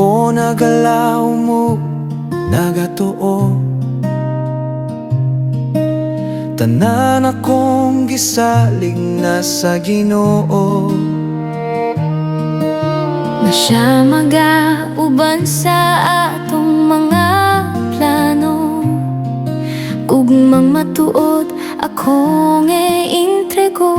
Ako nagalaw mo, nagatuo. Tanan akong gisalig na sa Ginoo, na siya magauban sa atong mga plano. Ugmang matuod akong entrego,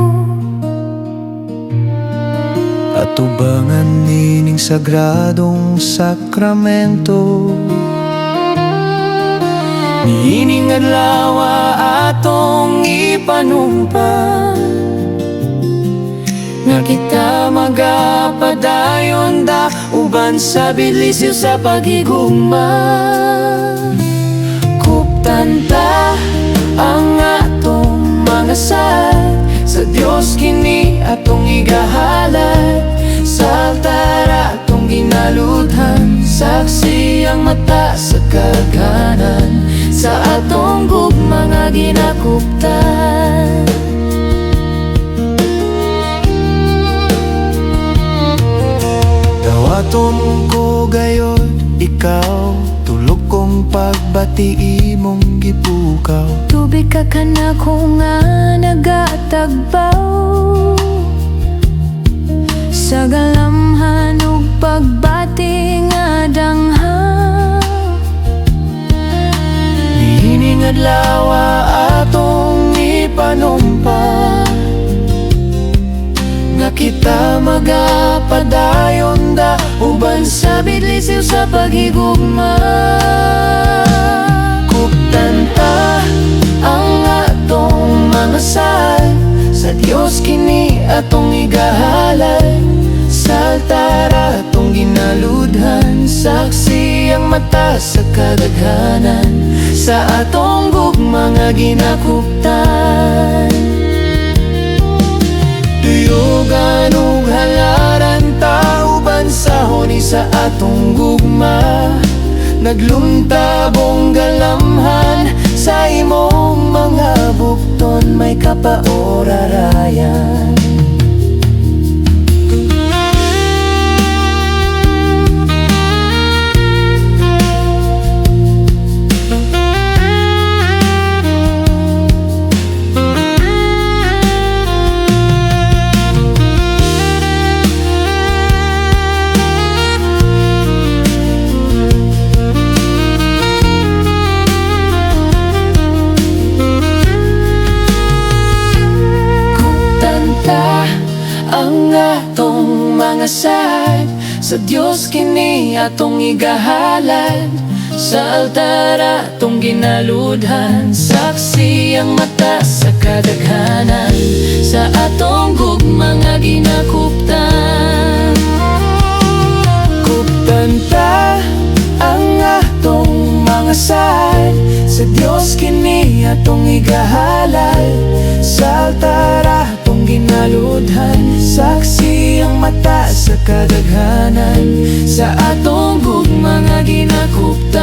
at ubangan nining sagradong sakramento. Niining adlaw atong ipanumpa, nga kita magapadayon da uban sa bilisyo sa paghigugma. Kuptan ta ang atong mga sad, sa Dios kini atong igahalad. Sa altar atong ginaludhan, saksi ang mata sa kaghanan. Sa atong gugma nga ginakuptan, dawaton ko gayod ikaw, tulog kong pagbati imong gipukaw. tubig ka kanako nga nagatagbaw, sa galamhan ug pagbati nga dangha. Niining adlaw atong ipanumpa, nga kita magapadayon da uban sa bilisyo sa paghigugma. Kuptan ta ang atong mga sad, sa Dios kini atong igahalad. Sa altar atong ginaludhan, saksi ang mata sa kadaghanan. Sa atong gugma nga ginakuptan, tuyugan ug halaran ta uban sa huni sa atong gugma. Nagluntabong galamhan sa imong mga bukton, may kapaorarayan. Ang atong mga sad, sa Dios kini atong igahalad. Sa altar atong ginaludhan, saksi ang mata sa kadaghanan. Sa atong gugma nga ginakuptan, kuptan ta ang atong mga sad, sa Dios kini atong igahalad. Sa altar atong ginaludhan, saksi ang mata sa kadaghanan. Sa atong gugma nga ginakuptan,